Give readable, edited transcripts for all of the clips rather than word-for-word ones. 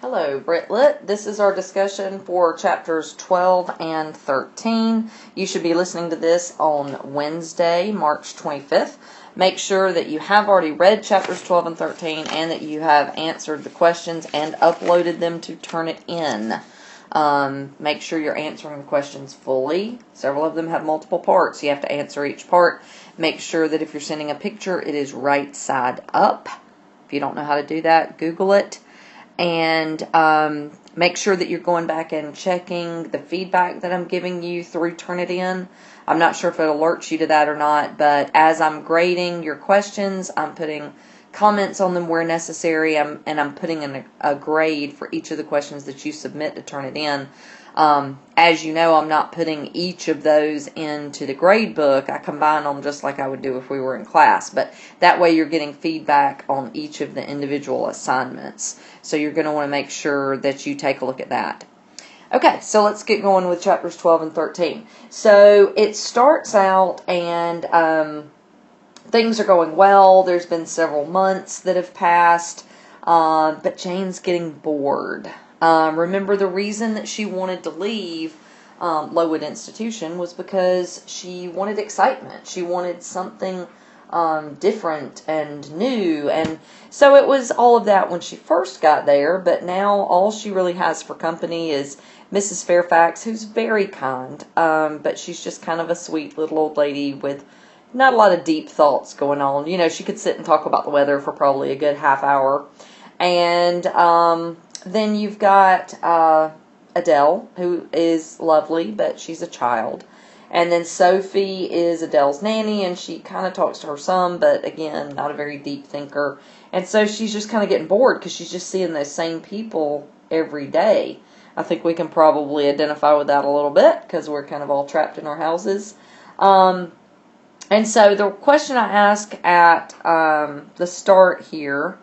Hello, Brit. This is our discussion for chapters 12 and 13. You should be listening to this on Wednesday, March 25th. Make sure that you have already read chapters 12 and 13 and that you have answered the questions and uploaded them to Turnitin. Make sure you're answering the questions fully. Several of them have multiple parts. You have to answer each part. Make sure that if you're sending a picture, it is right side up. If you don't know how to do that, Google it. And make sure that you're going back and checking the feedback that I'm giving you through Turnitin. I'm not sure if it alerts you to that or not, but as I'm grading your questions, I'm putting comments on them where necessary, and I'm putting in a grade for each of the questions that you submit to Turnitin. As you know, I'm not putting each of those into the grade book. I combine them just like I would do if we were in class. But that way you're getting feedback on each of the individual assignments. So you're going to want to make sure that you take a look at that. Okay, so let's get going with chapters 12 and 13. So it starts out and things are going well. There's been several months that have passed, but Jane's getting bored. Remember, the reason that she wanted to leave Lowood Institution was because she wanted excitement. She wanted something different and new. And so it was all of that when she first got there, but now all she really has for company is Mrs. Fairfax, who's very kind, but she's just kind of a sweet little old lady with not a lot of deep thoughts going on. You know, she could sit and talk about the weather for probably a good half hour. And then you've got Adele, who is lovely, but she's a child. And then Sophie is Adele's nanny, and she kind of talks to her some, but again, not a very deep thinker. And so she's just kind of getting bored because she's just seeing those same people every day. I think we can probably identify with that a little bit because we're kind of all trapped in our houses. And so the question I ask at the start here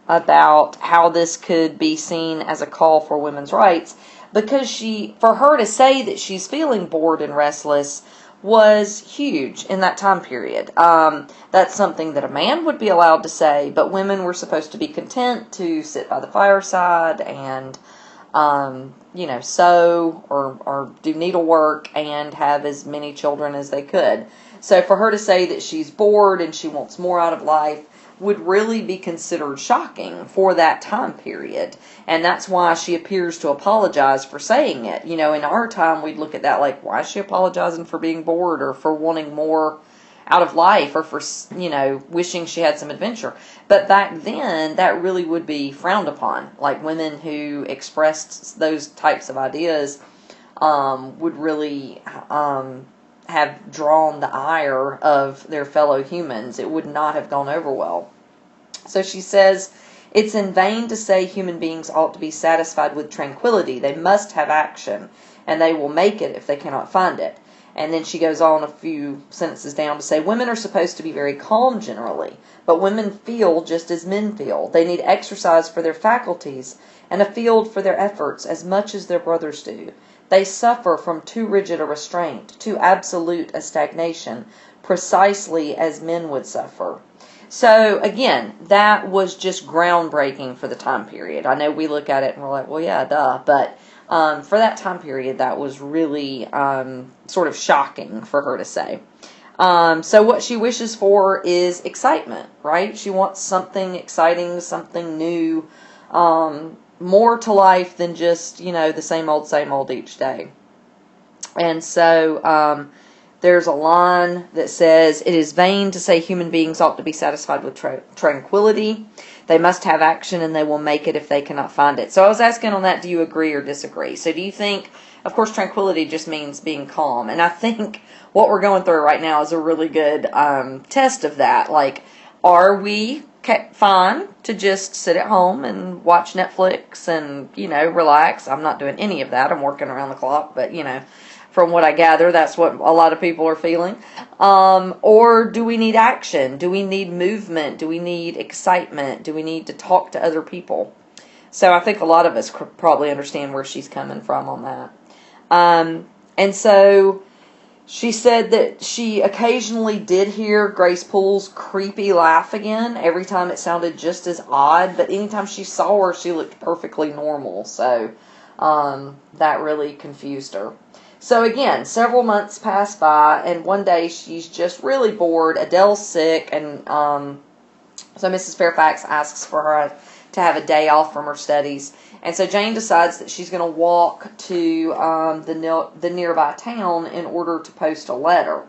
about how this could be seen as a call for women's rights, because for her to say that she's feeling bored and restless was huge in that time period. That's something that a man would be allowed to say, but women were supposed to be content to sit by the fireside and sew or do needlework and have as many children as they could. So for her to say that she's bored and she wants more out of life would really be considered shocking for that time period. And that's why she appears to apologize for saying it. You know, in our time, we'd look at that like, why is she apologizing for being bored or for wanting more out of life or for, wishing she had some adventure. But back then, that really would be frowned upon. Like women who expressed those types of ideas would really have drawn the ire of their fellow humans. It would not have gone over well. So she says, it's in vain to say human beings ought to be satisfied with tranquility. They must have action, and they will make it if they cannot find it. And then she goes on a few sentences down to say, women are supposed to be very calm generally, but women feel just as men feel. They need exercise for their faculties and a field for their efforts as much as their brothers do. They suffer from too rigid a restraint, too absolute a stagnation, precisely as men would suffer. So, again, that was just groundbreaking for the time period. I know we look at it and we're like, well, yeah, duh. But for that time period, that was really sort of shocking for her to say. So what she wishes for is excitement, right? She wants something exciting, something new, more to life than just, the same old each day. And so there's a line that says, it is vain to say human beings ought to be satisfied with tranquility. They must have action, and they will make it if they cannot find it. So I was asking on that, do you agree or disagree? So do you think, of course, tranquility just means being calm. And I think what we're going through right now is a really good test of that. Like, are we fine to just sit at home and watch Netflix and, relax? I'm not doing any of that. I'm working around the clock, but, from what I gather, that's what a lot of people are feeling. Or do we need action? Do we need movement? Do we need excitement? Do we need to talk to other people? So I think a lot of us probably understand where she's coming from on that. And so She said that she occasionally did hear Grace Poole's creepy laugh again. Every time it sounded just as odd, but anytime she saw her, she looked perfectly normal. So that really confused her. So again, several months pass by, and one day she's just really bored. Adele's sick, and so Mrs. Fairfax asks for her to have a day off from her studies. And so Jane decides that she's going to walk to the nearby town in order to post a letter.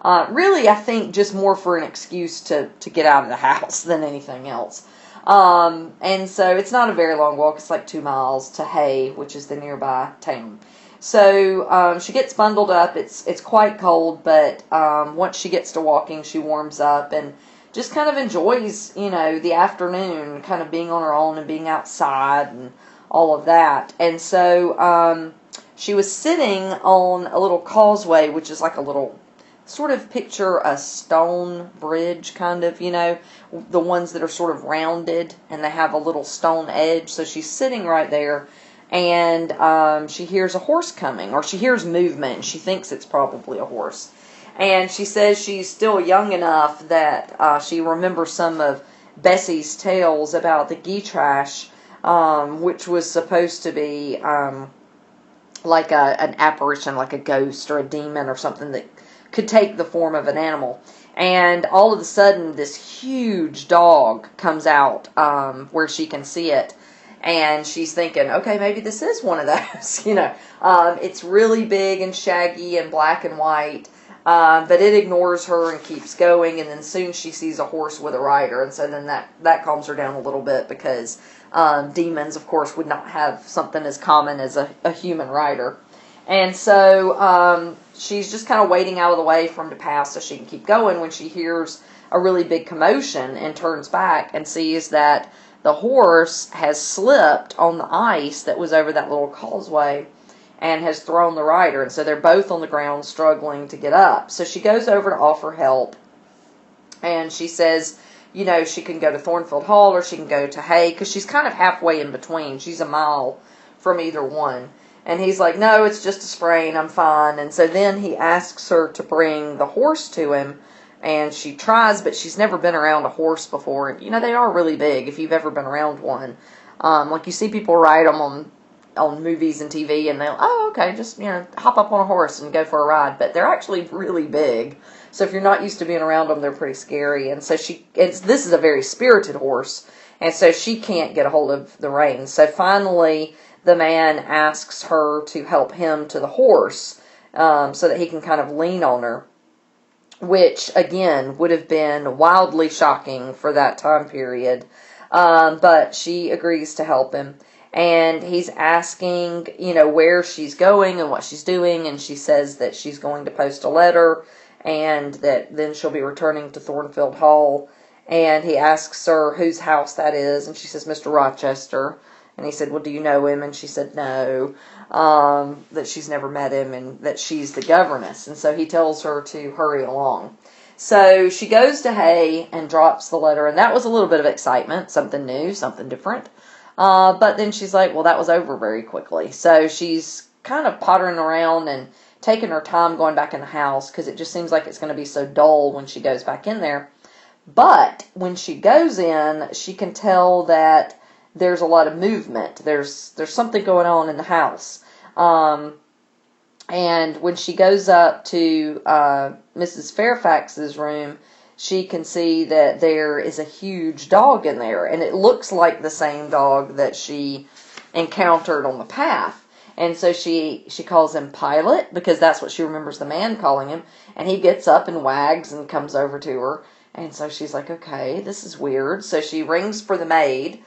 Really, I think just more for an excuse to get out of the house than anything else. And so it's not a very long walk. It's like 2 miles to Hay, which is the nearby town. So she gets bundled up. It's quite cold, but once she gets to walking, she warms up and just kind of enjoys, the afternoon, kind of being on her own and being outside and all of that. And so she was sitting on a little causeway, which is like a little, sort of picture a stone bridge, kind of, the ones that are sort of rounded and they have a little stone edge. So she's sitting right there, and she hears a horse coming, or she hears movement, and she thinks it's probably a horse. And she says she's still young enough that she remembers some of Bessie's tales about the Geetrash, which was supposed to be like an apparition, like a ghost or a demon or something that could take the form of an animal. And all of a sudden, this huge dog comes out where she can see it. And she's thinking, okay, maybe this is one of those. It's really big and shaggy and black and white. But it ignores her and keeps going, and then soon she sees a horse with a rider, and so then that calms her down a little bit, because demons, of course, would not have something as common as a human rider. And so she's just kind of waiting out of the way for him to pass so she can keep going, when she hears a really big commotion and turns back and sees that the horse has slipped on the ice that was over that little causeway and has thrown the rider. And so they're both on the ground struggling to get up. So she goes over to offer help. And she says, she can go to Thornfield Hall or she can go to Hay, because she's kind of halfway in between. She's a mile from either one. And he's like, no, it's just a sprain. I'm fine. And so then he asks her to bring the horse to him. And she tries, but she's never been around a horse before. And, they are really big if you've ever been around one. Like you see people ride them on movies and TV, and they'll, okay, just, hop up on a horse and go for a ride. But they're actually really big. So if you're not used to being around them, they're pretty scary. And so this is a very spirited horse. And so she can't get a hold of the reins. So finally, the man asks her to help him to the horse, so that he can kind of lean on her. Which, again, would have been wildly shocking for that time period. But she agrees to help him. And he's asking, where she's going and what she's doing. And she says that she's going to post a letter, and that then she'll be returning to Thornfield Hall. And he asks her whose house that is. And she says, Mr. Rochester. And he said, well, do you know him? And she said, no, that she's never met him, and that she's the governess. And so he tells her to hurry along. So she goes to Hay and drops the letter. And that was a little bit of excitement, something new, something different. But then she's like, well, that was over very quickly. So she's kind of pottering around and taking her time going back in the house, because it just seems like it's going to be so dull when she goes back in there. But when she goes in, she can tell that there's a lot of movement. There's something going on in the house. And when she goes up to Mrs. Fairfax's room, she can see that there is a huge dog in there. And it looks like the same dog that she encountered on the path. And so she calls him Pilot, because that's what she remembers the man calling him. And he gets up and wags and comes over to her. And so she's like, okay, this is weird. So she rings for the maid.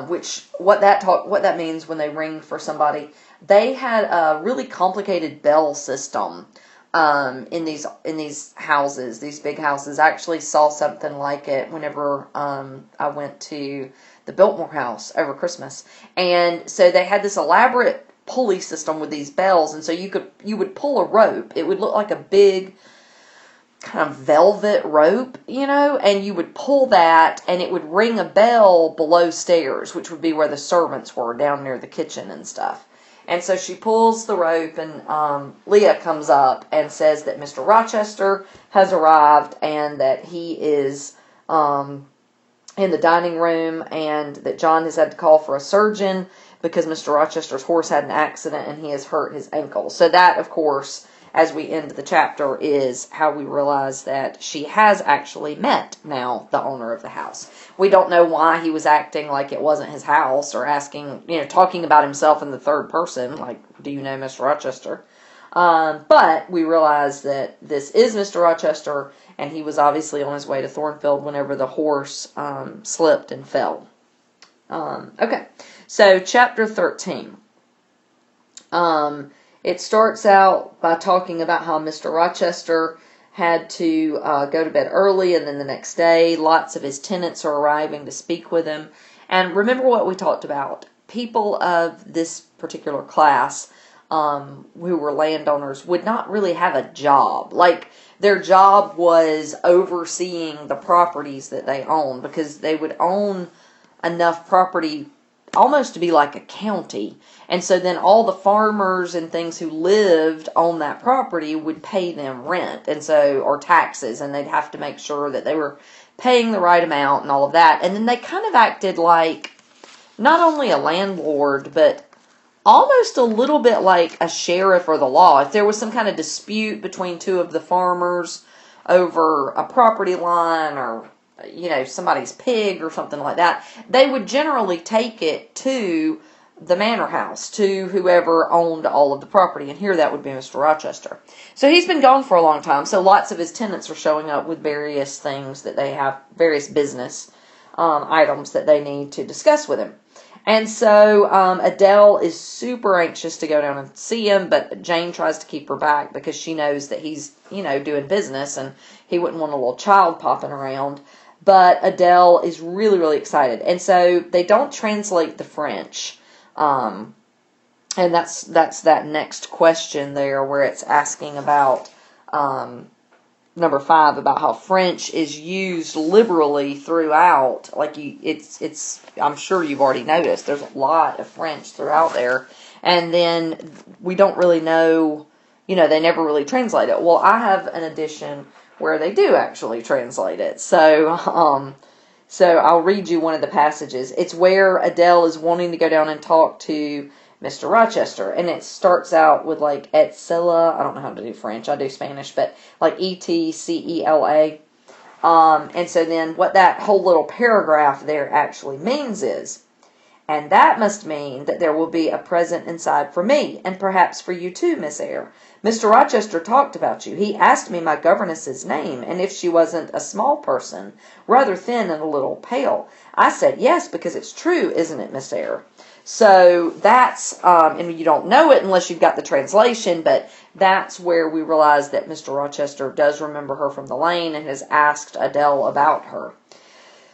Which what that means when they ring for somebody, they had a really complicated bell system in these houses, these big houses. I actually saw something like it whenever I went to the Biltmore house over Christmas, and so they had this elaborate pulley system with these bells, and so you would pull a rope. It would look like a big kind of velvet rope, and you would pull that, and it would ring a bell below stairs, which would be where the servants were, down near the kitchen and stuff. And so she pulls the rope, and Leah comes up and says that Mr. Rochester has arrived and that he is in the dining room, and that John has had to call for a surgeon because Mr. Rochester's horse had an accident and he has hurt his ankle. So that, of course, as we end the chapter, is how we realize that she has actually met now the owner of the house. We don't know why he was acting like it wasn't his house, or asking, talking about himself in the third person, like, do you know Mr. Rochester? But we realize that this is Mr. Rochester, and he was obviously on his way to Thornfield whenever the horse slipped and fell. Okay, so chapter 13. It starts out by talking about how Mr. Rochester had to go to bed early, and then the next day lots of his tenants are arriving to speak with him. And remember what we talked about. People of this particular class who were landowners would not really have a job. Like, their job was overseeing the properties that they own, because they would own enough property almost to be like a county. And so then all the farmers and things who lived on that property would pay them rent, and so, or taxes, and they'd have to make sure that they were paying the right amount and all of that. And then they kind of acted like not only a landlord, but almost a little bit like a sheriff or the law. If there was some kind of dispute between two of the farmers over a property line, or somebody's pig or something like that, they would generally take it to the manor house, to whoever owned all of the property, and here that would be Mr. Rochester. So he's been gone for a long time, so lots of his tenants are showing up with various things that they have, various business items that they need to discuss with him. And so Adele is super anxious to go down and see him, but Jane tries to keep her back because she knows that he's, doing business, and he wouldn't want a little child popping around. But Adele is really, really excited. And so they don't translate the French. And that's that next question there, where it's asking about number 5, about how French is used liberally throughout. Like, it's I'm sure you've already noticed there's a lot of French throughout there. And then we don't really know, they never really translate it. Well, I have an edition where they do actually translate it. So I'll read you one of the passages. It's where Adele is wanting to go down and talk to Mr. Rochester, and it starts out with like Etcela. I don't know how to do French. I do Spanish, but like Etcela. And so then what that whole little paragraph there actually means is, and that must mean that there will be a present inside for me, and perhaps for you too, Miss Eyre. Mr. Rochester talked about you. He asked me my governess's name, and if she wasn't a small person, rather thin and a little pale. I said yes, because it's true, isn't it, Miss Eyre? So that's, and you don't know it unless you've got the translation, but that's where we realize that Mr. Rochester does remember her from the lane and has asked Adele about her.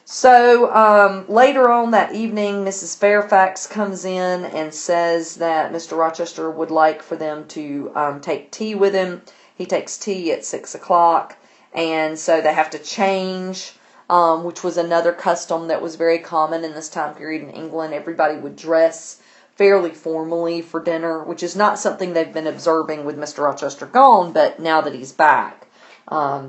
So later on that evening, Mrs. Fairfax comes in and says that Mr. Rochester would like for them to take tea with him. He takes tea at 6 o'clock, and so they have to change, which was another custom that was very common in this time period in England. Everybody would dress fairly formally for dinner, which is not something they've been observing with Mr. Rochester gone, but now that he's back,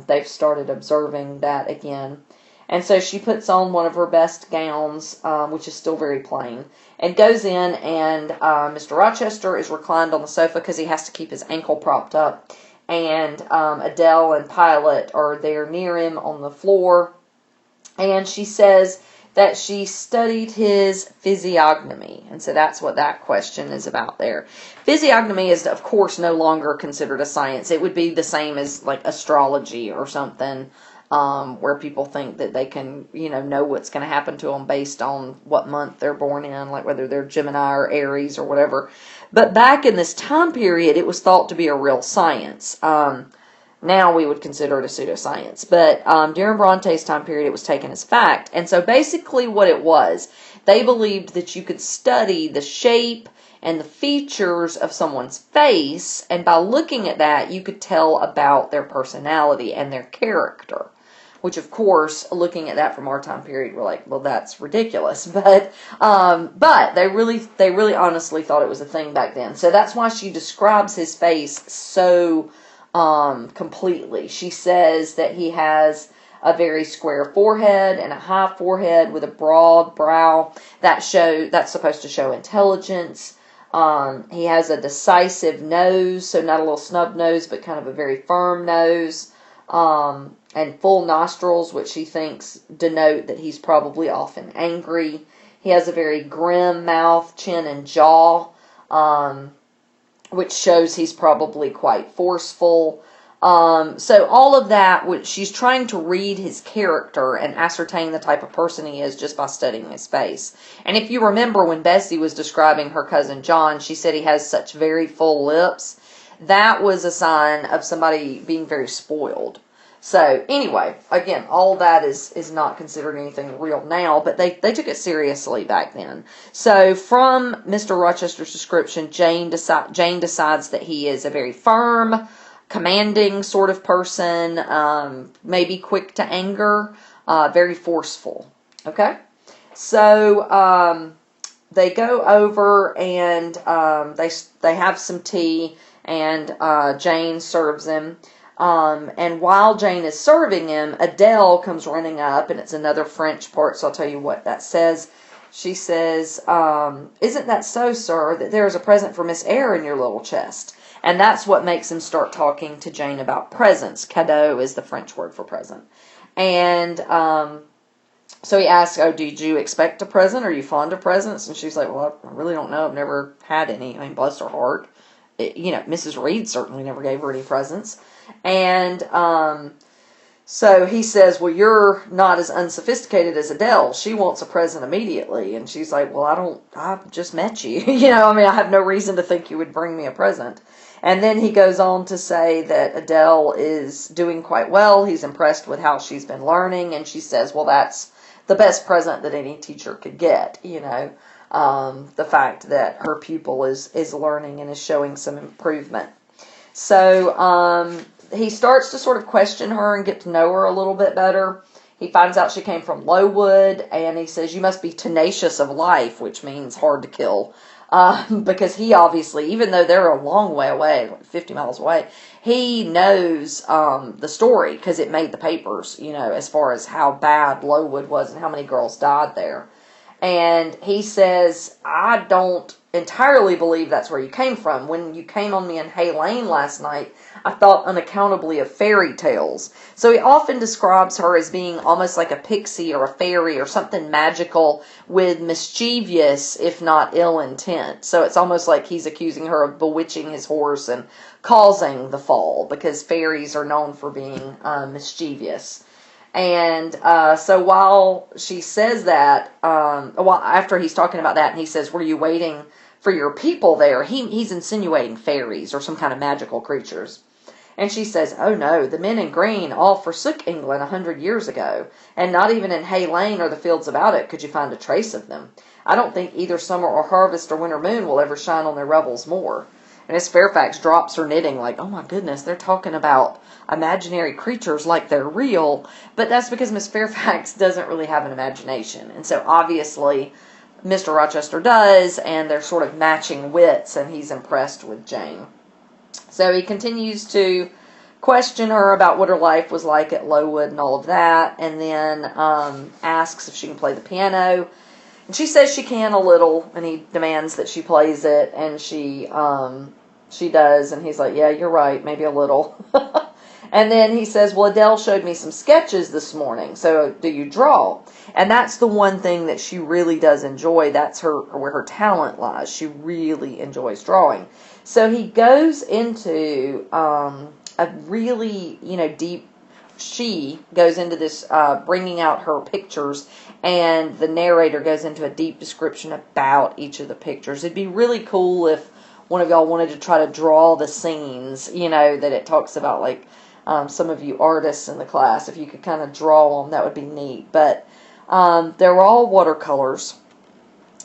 they've started observing that again. And so she puts on one of her best gowns, which is still very plain, and goes in, and Mr. Rochester is reclined on the sofa because he has to keep his ankle propped up. And Adele and Pilot are there near him on the floor. And she says that she studied his physiognomy. And so that's what that question is about there. Physiognomy is, of course, no longer considered a science. It would be the same as like astrology or something. Where people think that they can, know what's going to happen to them based on what month they're born in, like whether they're Gemini or Aries or whatever. But back in this time period, it was thought to be a real science. Now we would consider it a pseudoscience. But during Bronte's time period, it was taken as fact. And so basically what it was, they believed that you could study the shape and the features of someone's face, and by looking at that, you could tell about their personality and their character. which of course, looking at that from our time period, we're like, well, that's ridiculous. But they really honestly thought it was a thing back then. So that's why she describes his face so completely. She says that he has a very square forehead and a high forehead with a broad brow. That's supposed to show intelligence. He has a decisive nose, so not a little snub nose, but kind of a very firm nose, and full nostrils, which she thinks denote that he's probably often angry. He has a very grim mouth, chin, and jaw, which shows he's probably quite forceful. So all of that, she's trying to read his character and ascertain the type of person he is just by studying his face. And if you remember when Bessie was describing her cousin John, she said he has such very full lips. That was a sign of somebody being very spoiled. So anyway, again, all that is not considered anything real now, but they took it seriously back then. So from Mr. Rochester's description, Jane decides that he is a very firm, commanding sort of person, maybe quick to anger, very forceful. Okay? So they go over and they have some tea, and Jane serves him. And while Jane is serving him, Adele comes running up, and it's another French part, so I'll tell you what that says. She says, "Isn't that so, sir, that there is a present for Miss Eyre in your little chest?" And that's what makes him start talking to Jane about presents. Cadeau is the French word for present. And so he asks, "Oh, did you expect a present? Are you fond of presents?" And she's like, "Well, I really don't know. I've never had any." I mean, bless her heart. Mrs. Reed certainly never gave her any presents. And so he says, "Well, you're not as unsophisticated as Adele. She wants a present immediately." And she's like, "Well, I've just met you. I have no reason to think you would bring me a present." And then he goes on to say that Adele is doing quite well. He's impressed with how she's been learning. And she says, well, that's the best present that any teacher could get, the fact that her pupil is learning and is showing some improvement. So he starts to sort of question her and get to know her a little bit better. He finds out she came from Lowood, and he says, "You must be tenacious of life," which means hard to kill. Because he obviously, even though they're a long way away, like 50 miles away, he knows the story because it made the papers, as far as how bad Lowood was and how many girls died there. And he says, "I don't entirely believe that's where you came from. When you came on me in Hay Lane last night, I thought unaccountably of fairy tales." So he often describes her as being almost like a pixie or a fairy or something magical with mischievous, if not ill intent. So it's almost like he's accusing her of bewitching his horse and causing the fall, because fairies are known for being mischievous. And so while she says that, after he's talking about that, and he says, "Were you waiting for your people there?" He's insinuating fairies or some kind of magical creatures. And she says, "Oh no, the men in green all forsook England 100 years ago, and not even in Hay Lane or the fields about it could you find a trace of them. I don't think either summer or harvest or winter moon will ever shine on their revels more." And Miss Fairfax drops her knitting like, oh my goodness, they're talking about imaginary creatures like they're real. But that's because Miss Fairfax doesn't really have an imagination. And so obviously Mr. Rochester does, and they're sort of matching wits, and he's impressed with Jane. So he continues to question her about what her life was like at Lowood and all of that, and then asks if she can play the piano. And she says she can a little, and he demands that she plays it, and she does, and he's like, "Yeah, you're right, maybe a little." And then he says, "Well, Adele showed me some sketches this morning, so do you draw?" And that's the one thing that she really does enjoy. That's where her talent lies. She really enjoys drawing. So he goes into a really, deep, she goes into this bringing out her pictures, and the narrator goes into a deep description about each of the pictures. It'd be really cool if one of y'all wanted to try to draw the scenes, that it talks about, like, some of you artists in the class, if you could kind of draw them, that would be neat. But they're all watercolors,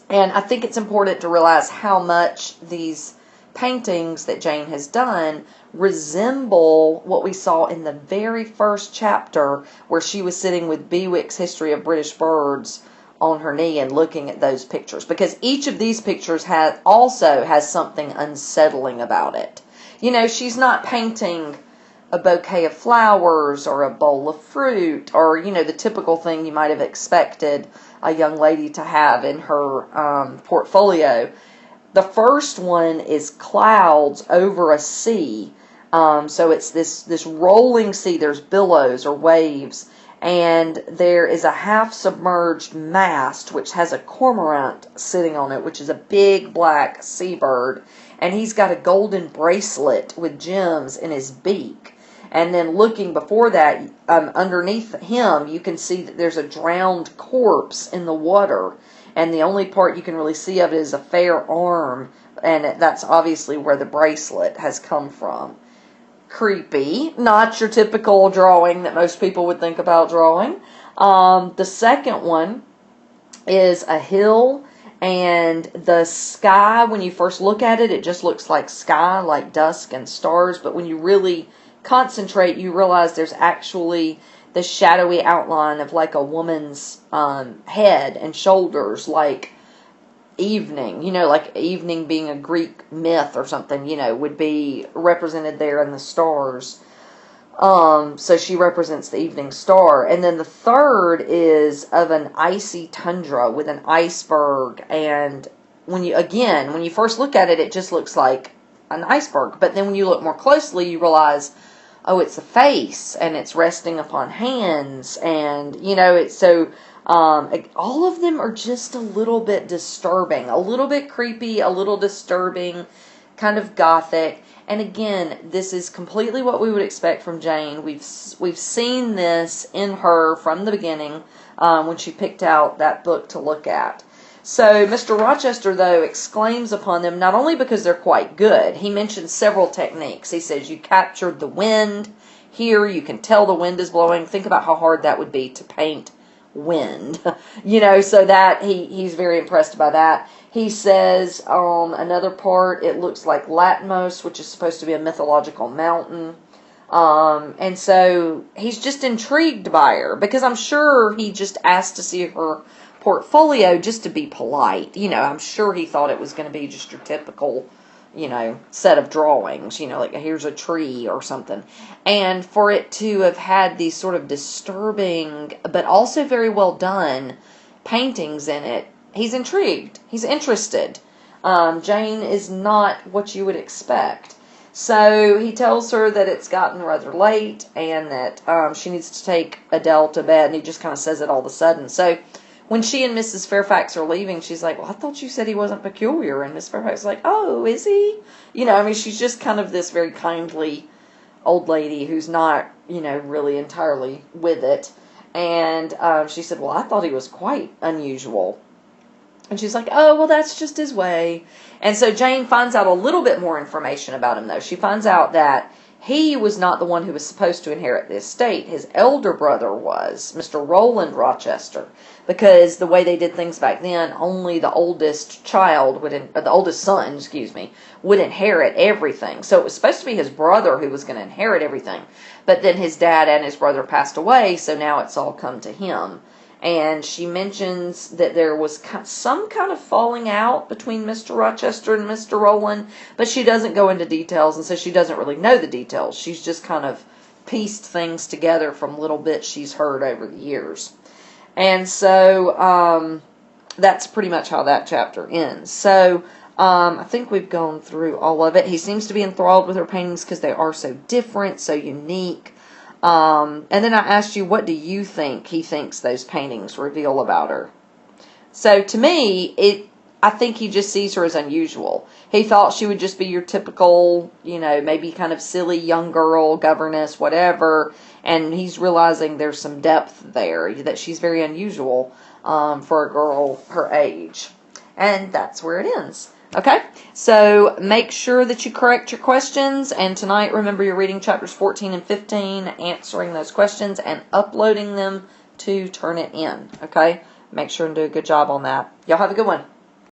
and I think it's important to realize how much these paintings that Jane has done resemble what we saw in the very first chapter, where she was sitting with Bewick's History of British Birds on her knee and looking at those pictures, because each of these pictures also has something unsettling about it. You know, she's not painting a bouquet of flowers or a bowl of fruit, or, you know, the typical thing you might have expected a young lady to have in her portfolio. The first one is clouds over a sea. So it's this rolling sea. There's billows or waves. And there is a half-submerged mast which has a cormorant sitting on it, which is a big black seabird. And he's got a golden bracelet with gems in his beak. And then looking before that, underneath him, you can see that there's a drowned corpse in the water. And the only part you can really see of it is a fair arm. And that's obviously where the bracelet has come from. Creepy. Not your typical drawing that most people would think about drawing. The second one is a hill, and the sky, when you first look at it, it just looks like sky, like dusk and stars. But when you really concentrate, you realize there's actually the shadowy outline of like a woman's head and shoulders, like evening, you know, like evening being a Greek myth or something, you know, would be represented there in the stars. So she represents the evening star. And then the third is of an icy tundra with an iceberg. And when you first look at it, it just looks like an iceberg. But then when you look more closely, you realize, oh, it's a face, and it's resting upon hands. And, you know, it's so... all of them are just a little bit disturbing, a little bit creepy, a little disturbing, kind of gothic. And again, this is completely what we would expect from Jane. We've seen this in her from the beginning, when she picked out that book to look at. So Mr. Rochester, though, exclaims upon them, not only because they're quite good. He mentions several techniques. He says, you captured the wind. Here you can tell the wind is blowing. Think about how hard that would be to paint wind, you know, so that he's very impressed by that. He says on another part, it looks like Latmos, which is supposed to be a mythological mountain. And so he's just intrigued by her, because I'm sure he just asked to see her portfolio just to be polite. You know, I'm sure he thought it was going to be just your typical, you know, set of drawings, you know, like here's a tree or something. And for it to have had these sort of disturbing, but also very well done paintings in it, he's intrigued. He's interested. Jane is not what you would expect. So he tells her that it's gotten rather late, and that she needs to take Adele to bed, and he just kind of says it all of a sudden. So when she and Mrs. Fairfax are leaving, she's like, well, I thought you said he wasn't peculiar. And Miss Fairfax is like, oh, is he? You know, I mean, she's just kind of this very kindly old lady who's not, you know, really entirely with it. And she said, well, I thought he was quite unusual. And she's like, oh, well, that's just his way. And so Jane finds out a little bit more information about him, though. She finds out that he was not the one who was supposed to inherit the estate. His elder brother was, Mr. Roland Rochester. Because the way they did things back then, only the oldest child, the oldest son, would inherit everything. So it was supposed to be his brother who was going to inherit everything. But then his dad and his brother passed away, so now it's all come to him. And she mentions that there was some kind of falling out between Mr. Rochester and Mr. Roland, but she doesn't go into details, and so she doesn't really know the details. She's just kind of pieced things together from little bits she's heard over the years. And so that's pretty much how that chapter ends. So I think we've gone through all of it. He seems to be enthralled with her paintings because they are so different, so unique. And then I asked you, what do you think he thinks those paintings reveal about her? So to me, I think he just sees her as unusual. He thought she would just be your typical, you know, maybe kind of silly young girl, governess, whatever. And he's realizing there's some depth there, that she's very unusual for a girl her age. And that's where it ends. Okay, so make sure that you correct your questions, and tonight remember you're reading chapters 14 and 15, answering those questions, and uploading them to Turnitin. Okay, make sure and do a good job on that. Y'all have a good one.